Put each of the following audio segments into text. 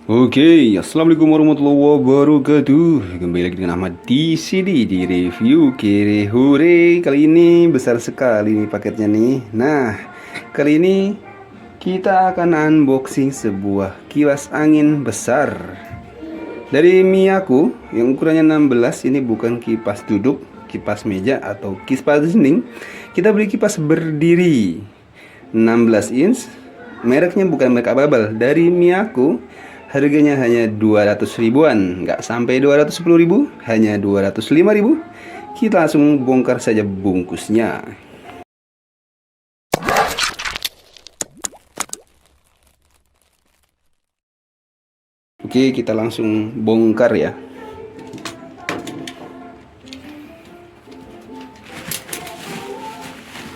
Oke, assalamualaikum warahmatullahi wabarakatuh. Kembali lagi dengan Ahmad di sini di review Kere Hore. Kali ini besar sekali nih paketnya nih. Nah, kali ini kita akan unboxing sebuah kipas angin besar dari Miyako yang ukurannya 16. Ini bukan kipas duduk, kipas meja atau kipas dinding. Kita beli kipas berdiri 16 inch. Mereknya bukan merek abal-abal, dari Miyako. Harganya hanya 200 ribuan, nggak sampai 210 ribu, hanya 205 ribu. Kita langsung bongkar saja bungkusnya. Oke, kita langsung bongkar ya.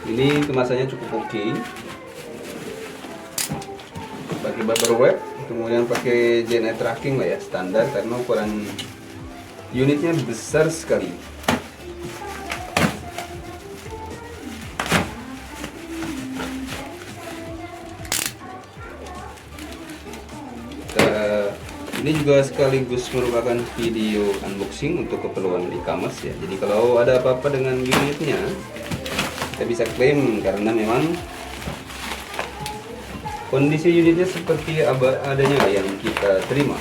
Ini kemasannya cukup oke. Pakai bubble wrap, kemudian pakai JNE tracking lah ya, standar karena ukuran unitnya besar sekali. Ini juga sekaligus merupakan video unboxing untuk keperluan e-commerce ya. Jadi kalau ada apa-apa dengan unitnya, kita bisa klaim karena memang kondisi unitnya seperti adanya yang kita terima.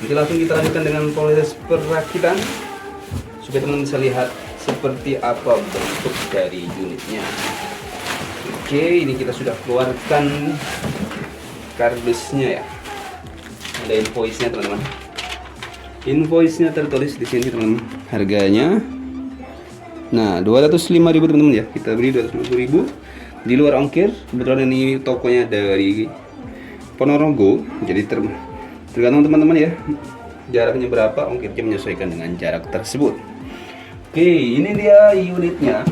Nanti langsung kita lanjutkan dengan proses perakitan supaya teman-teman bisa lihat seperti apa bentuk dari unitnya. Oke, ini kita sudah keluarkan kardusnya ya. Ada invoice-nya teman-teman. Invoice-nya tertulis di sini teman-teman. Harganya nah 205.000 teman-teman ya. Kita beli 250.000 di luar ongkir. Kebetulan ini tokonya dari Ponorogo. Jadi tergantung teman-teman ya. Jaraknya berapa, ongkirnya menyesuaikan dengan jarak tersebut. Oke, ini dia unitnya.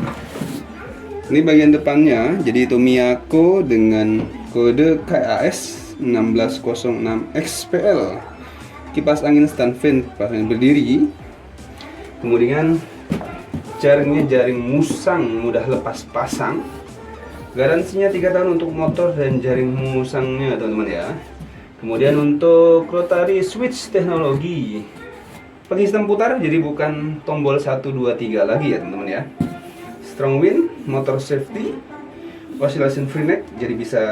Ini bagian depannya. Jadi itu Miyako dengan kode KAS 1606 XPL, kipas angin stand fan, kipas angin berdiri. Kemudian jaringnya jaring musang, mudah lepas pasang. Garansinya 3 tahun untuk motor dan jaring musangnya teman-teman ya. Kemudian untuk rotary switch teknologi, pakai sistem putar, jadi bukan tombol 1, 2, 3 lagi ya teman-teman ya. Strong wind, motor safety, oscillation free neck, jadi bisa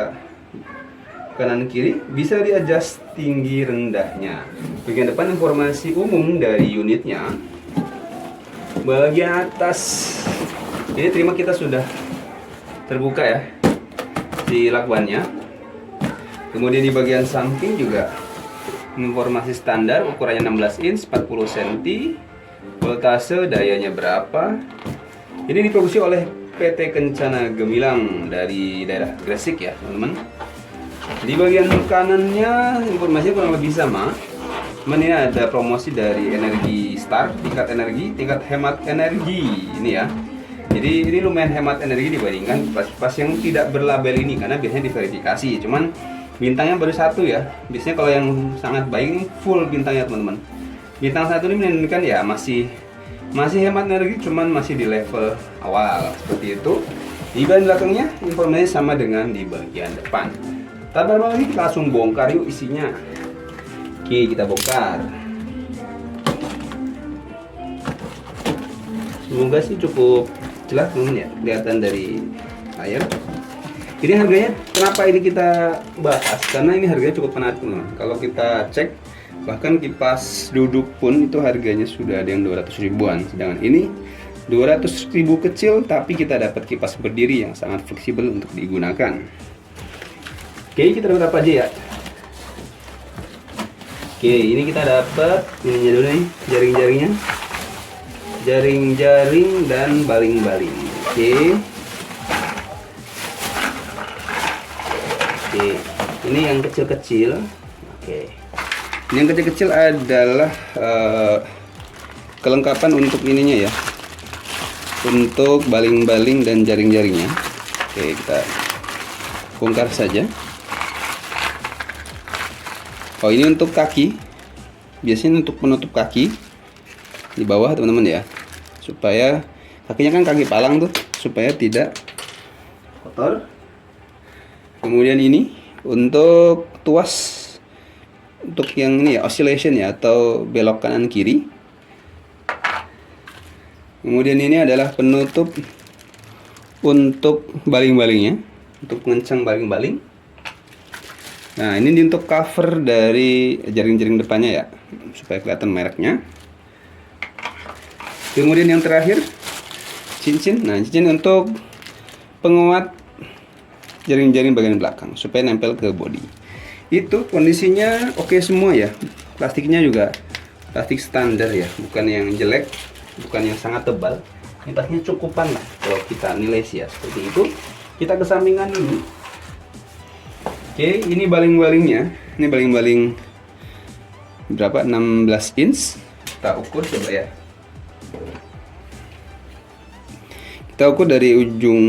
kanan kiri, bisa di adjust tinggi rendahnya. Bagian depan informasi umum dari unitnya. Bagian atas ini terima kita sudah terbuka ya di lakbannya. Kemudian di bagian samping juga informasi standar, ukurannya 16 inch, 40 cm, voltase, dayanya berapa. Ini diproduksi oleh PT Kencana Gemilang dari daerah Gresik ya teman-teman. Di bagian kanannya informasinya kurang lebih sama. Cuman ini ada promosi dari Energi Star, tingkat energi, tingkat hemat energi ini ya. Jadi ini lumayan hemat energi dibandingkan kipas-kipas yang tidak berlabel ini karena biasanya diverifikasi. Cuman bintangnya baru 1 ya. Biasanya kalau yang sangat baik ini full bintangnya teman-teman. Bintang 1 ini menunjukkan ya masih hemat energi, cuman masih di level awal seperti itu. Di bagian belakangnya informasinya sama dengan di bagian depan. Tanpa lama lagi kita langsung bongkar yuk isinya. Oke, kita bongkar. Semoga sih cukup jelas teman-teman ya, kelihatan dari layar. Ini harganya, kenapa ini kita bahas? Karena ini harganya cukup menarik teman-teman. Kalau kita cek, bahkan kipas duduk pun itu harganya sudah ada yang 200 ribuan. Sedangkan ini 200 ribu kecil, tapi kita dapat kipas berdiri yang sangat fleksibel untuk digunakan. Oke, kita dapat apa aja ya? Oke, ini kita dapat ininya dulu nih, jaring-jaringnya. Jaring-jaring dan baling-baling. Oke. Oke, ini yang kecil-kecil. Oke. Ini yang kecil-kecil adalah kelengkapan untuk ininya ya. Untuk baling-baling dan jaring-jaringnya. Oke, kita bongkar saja. Oh, ini untuk kaki. biasanya untuk penutup kaki di bawah teman-teman ya, supaya kakinya kan kaki palang tuh, supaya tidak kotor. Kemudian ini untuk tuas, untuk yang ini ya, oscillation ya, atau belok kanan kiri. Kemudian ini adalah penutup untuk baling-balingnya, untuk pengencang baling-baling. Nah, ini untuk cover dari jaring-jaring depannya ya, supaya kelihatan mereknya. Kemudian yang terakhir, cincin. Nah, cincin untuk penguat jaring-jaring bagian belakang supaya nempel ke bodi. Itu kondisinya oke semua ya. Plastiknya juga plastik standar ya, bukan yang jelek, bukan yang sangat tebal. Ini plastiknya cukupan lah kalau kita nilai sih ya, seperti itu. Kita kesampingan dulu. Oke, ini baling-balingnya. Ini baling-baling berapa? 16 inch. Kita ukur coba ya. Kita ukur dari ujung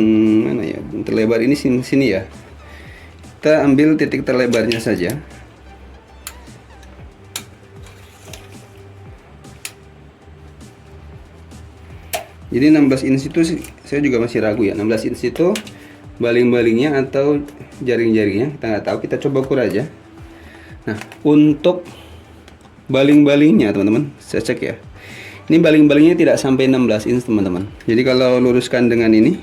mana ya? Terlebar ini sini ya. Kita ambil titik terlebarnya saja. Jadi 16 inch itu saya juga masih ragu ya. 16 inch itu baling-balingnya atau jaring-jaringnya, kita nggak tahu. Kita coba ukur aja. Nah, untuk baling-balingnya teman-teman, saya cek ya. Ini baling-balingnya tidak sampai 16 inch teman-teman. Jadi kalau luruskan dengan ini,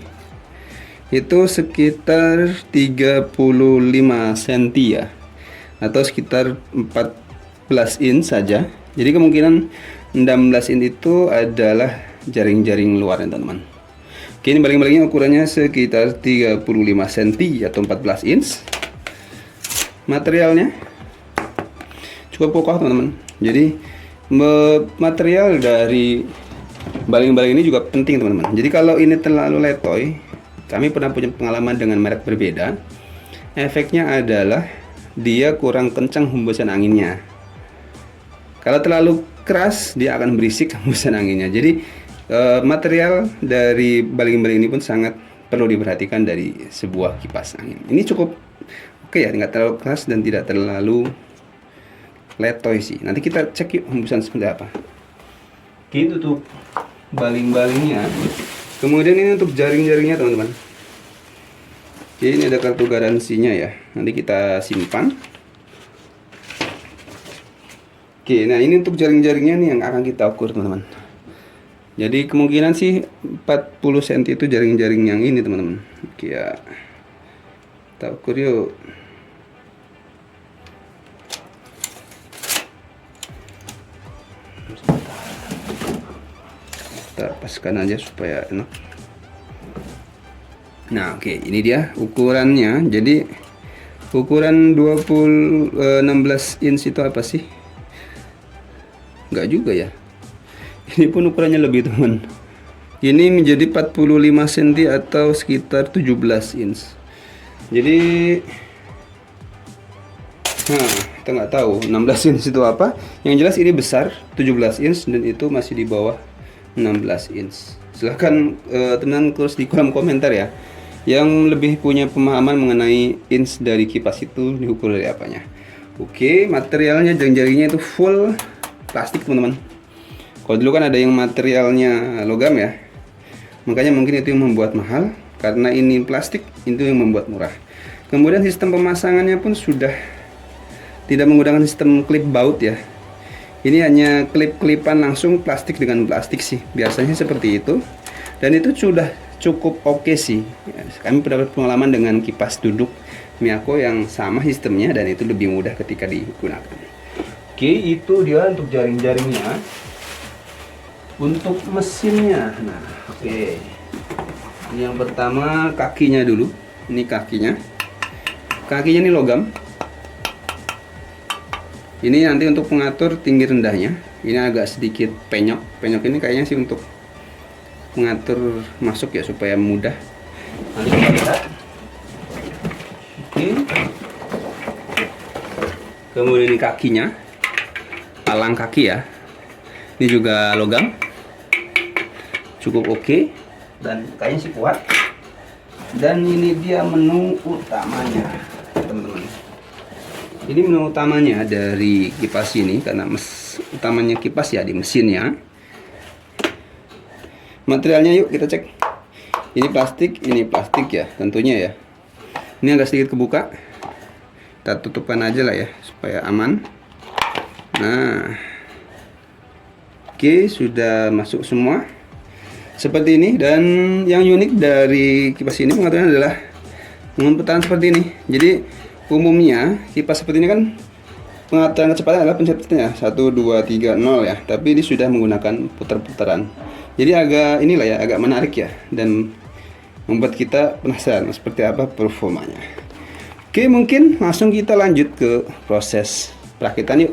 itu sekitar 35 cm ya, atau sekitar 14 inch saja. Jadi kemungkinan 16 inch itu adalah jaring-jaring luar ya teman-teman. Oke, ini baling-balingnya ukurannya sekitar 35 cm atau 14 inch. Materialnya cukup kokoh teman-teman. Jadi material dari baling-baling ini juga penting teman-teman. Jadi kalau ini terlalu letoy, kami pernah punya pengalaman dengan merek berbeda. Efeknya adalah dia kurang kencang hembusan anginnya. Kalau terlalu keras, dia akan berisik hembusan anginnya. Jadi material dari baling-baling ini pun sangat perlu diperhatikan dari sebuah kipas angin. Ini cukup oke ya, nggak terlalu keras dan tidak terlalu letoy sih. Nanti kita cek yuk hembusan seperti apa. Gitu tuh baling-balingnya. Kemudian ini untuk jaring-jaringnya teman-teman. Oke, ini ada kartu garansinya ya. Nanti kita simpan. Oke, nah ini untuk jaring-jaringnya nih yang akan kita ukur teman-teman. Jadi kemungkinan sih 40 cm itu jaring-jaring yang ini teman-teman. Oke ya, kita ukur yuk. Kita paskan aja supaya enak. Nah oke, ini dia ukurannya. Jadi ukuran 16 inch itu apa sih? Enggak juga ya. Ini pun ukurannya lebih teman. Ini menjadi 45 cm atau sekitar 17 inch. Jadi kita nggak tahu 16 inch itu apa. Yang jelas ini besar 17 inch dan itu masih di bawah 16 inch. Silahkan teman-teman tulis di kolom komentar ya, yang lebih punya pemahaman mengenai inch dari kipas itu diukur dari apanya. Oke, materialnya jaring-jaringnya itu full plastik teman-teman. Kalau dulu kan ada yang materialnya logam ya, makanya mungkin itu yang membuat mahal. Karena ini plastik, itu yang membuat murah. Kemudian sistem pemasangannya pun sudah tidak menggunakan sistem klip baut ya. Ini hanya klip-klipan langsung plastik dengan plastik sih. Biasanya seperti itu. Dan itu sudah cukup oke sih. Kami pernah pengalaman dengan kipas duduk Miyako yang sama sistemnya dan itu lebih mudah ketika digunakan. Oke, itu dia untuk jaring-jaringnya. Untuk mesinnya, nah oke. Ini yang pertama kakinya dulu. Ini kakinya. Kakinya ini logam. Ini nanti untuk mengatur tinggi rendahnya. Ini agak sedikit penyok. Penyok ini kayaknya sih untuk mengatur masuk ya supaya mudah. Nanti kita lihat. Oke. Kemudian ini kakinya. Palang kaki ya. Ini juga logam. Cukup oke dan kayaknya sih kuat. Dan ini dia menu utamanya teman-teman. Ini menu utamanya dari kipas ini karena utamanya kipas ya di mesinnya. Materialnya yuk kita cek. Ini plastik ya tentunya ya. Ini agak sedikit kebuka. Kita tutupkan aja lah ya supaya aman. Nah, oke, sudah masuk semua seperti ini. Dan yang unik dari kipas ini pengaturannya adalah pengumputan seperti ini. Jadi umumnya kipas seperti ini kan pengaturan kecepatan adalah pencetannya 1, 2, 3, 0 ya. Tapi ini sudah menggunakan putar-putaran. Jadi agak inilah ya, agak menarik ya, dan membuat kita penasaran seperti apa performanya. Oke, mungkin langsung kita lanjut ke proses perakitan yuk.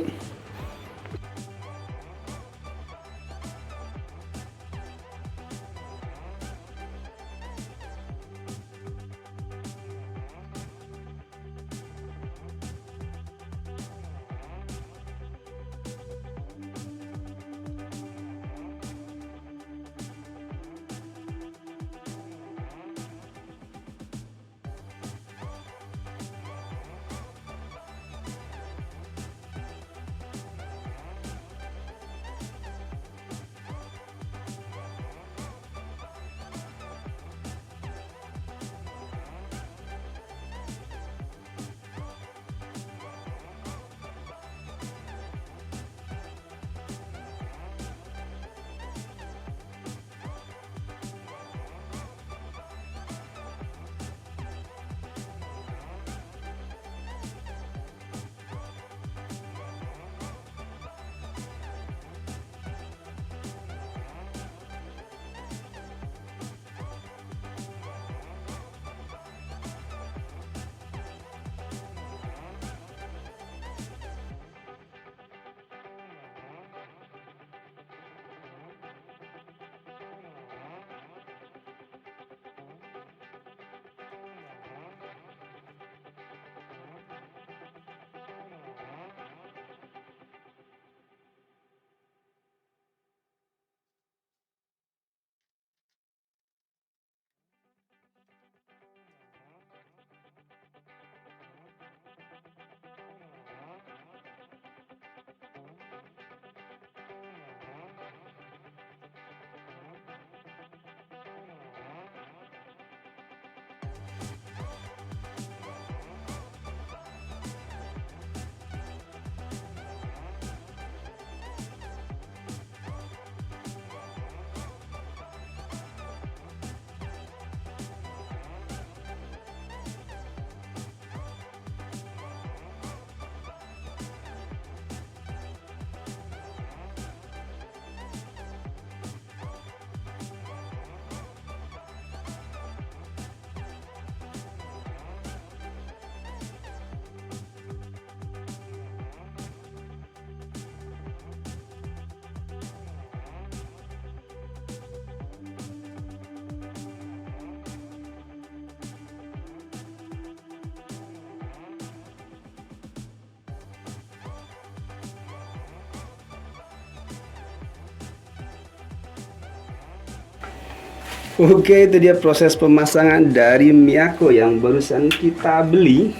Oke, itu dia proses pemasangan dari Miyako yang barusan kita beli.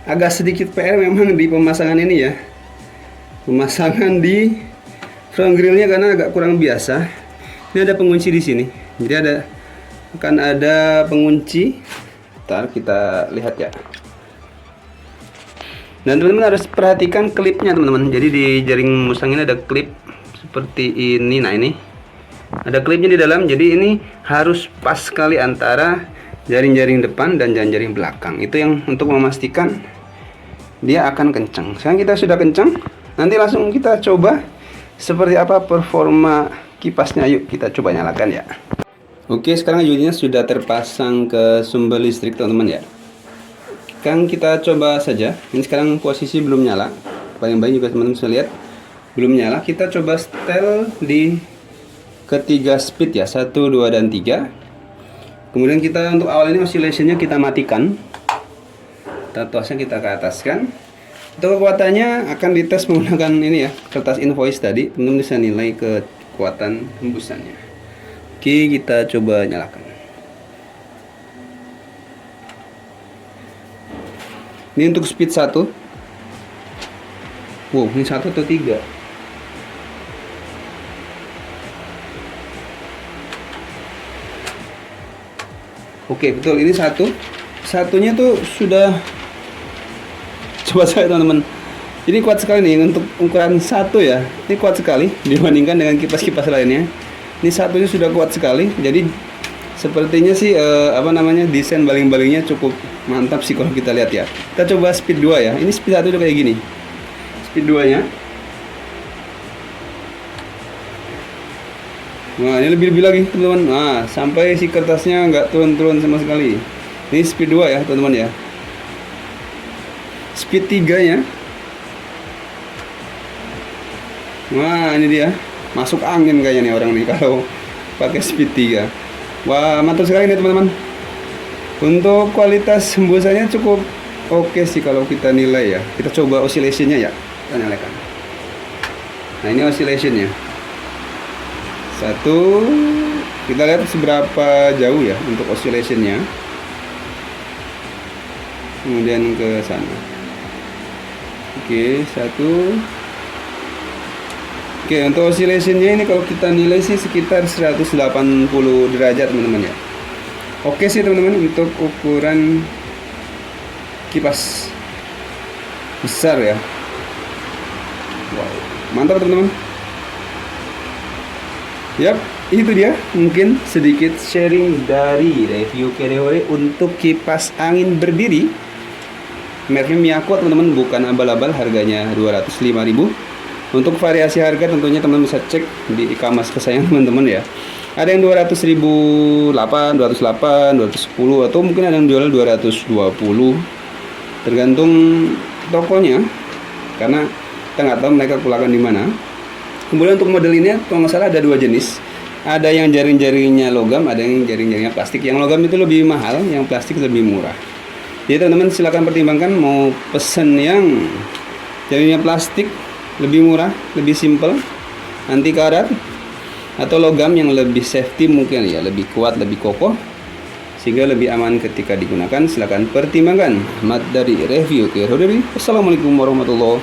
Agak sedikit PR memang di pemasangan ini ya. Pemasangan di front grillnya karena agak kurang biasa. Ini ada pengunci di sini. Jadi akan ada pengunci. Ntar kita lihat ya. Dan teman-teman harus perhatikan klipnya teman-teman. Jadi di jaring Mustang ini ada klip seperti ini. Nah ini ada klipnya di dalam, jadi ini harus pas sekali antara jaring-jaring depan dan jaring-jaring belakang. Itu yang untuk memastikan dia akan kencang. Sekarang kita sudah kencang, nanti langsung kita coba seperti apa performa kipasnya. Yuk kita coba nyalakan ya. Oke, sekarang unitnya sudah terpasang ke sumber listrik teman-teman ya. Sekarang kita coba saja. Ini sekarang posisi belum nyala. Paling baik juga teman-teman bisa lihat belum nyala. Kita coba setel di ketiga speed ya, 1, 2, dan 3. Kemudian kita untuk awal ini oscillationnya kita matikan, tatosnya kita ke ataskan. Untuk kekuatannya akan dites menggunakan ini ya, kertas invoice tadi. Teman-teman bisa nilai kekuatan hembusannya. Oke, kita coba nyalakan. Ini untuk speed 1. Wow, ini 1 atau 3? Oke, betul, ini satunya tuh sudah, coba saya teman-teman, ini kuat sekali nih untuk ukuran satu ya. Ini kuat sekali dibandingkan dengan kipas-kipas lainnya. Ini satunya sudah kuat sekali. Jadi sepertinya sih desain baling-balingnya cukup mantap sih kalau kita lihat ya. Kita coba speed 2 ya. Ini speed 1 udah kayak gini. Speed 2 nya. Nah, ini lebih-lebih lagi teman-teman. Nah, sampai si kertasnya nggak turun-turun sama sekali. Ini speed 2 ya teman-teman ya. Speed 3 nya. Wah, ini dia. Masuk angin kayaknya nih orang nih kalau pakai speed 3. Wah, mantap sekali nih teman-teman. Untuk kualitas hembusannya cukup oke sih kalau kita nilai ya. Kita coba oscillationnya ya. Kita nyalakan. Nah, ini oscillationnya. Satu, kita lihat seberapa jauh ya untuk oscillationnya. Kemudian ke sana. Oke, satu. Oke, untuk oscillationnya ini kalau kita nilai sih sekitar 180 derajat teman-teman ya. Oke sih teman-teman untuk ukuran kipas besar ya. Wow, mantap teman-teman. Yap, itu dia mungkin sedikit sharing dari review Kereore untuk kipas angin berdiri. Mereknya Miyako teman-teman, bukan abal-abal, harganya 205.000. Untuk variasi harga tentunya teman-teman bisa cek di e-commerce kesayangan teman-teman ya. Ada yang 200.008, 208, 210 atau mungkin ada yang jual 220. Tergantung tokonya. Karena kita nggak tahu mereka keluarkan di mana. Kemudian untuk model ini kalau nggak salah ada dua jenis. Ada yang jaring-jaringnya logam, ada yang jaring-jaringnya plastik. Yang logam itu lebih mahal, yang plastik lebih murah. Jadi teman-teman silakan pertimbangkan mau pesen yang jaringnya plastik lebih murah, lebih simple, anti karat, atau logam yang lebih safety mungkin ya, lebih kuat, lebih kokoh, sehingga lebih aman ketika digunakan. Silakan pertimbangkan. Ahmad dari review Kereore. Assalamualaikum warahmatullahi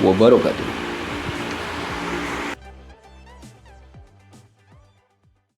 wabarakatuh.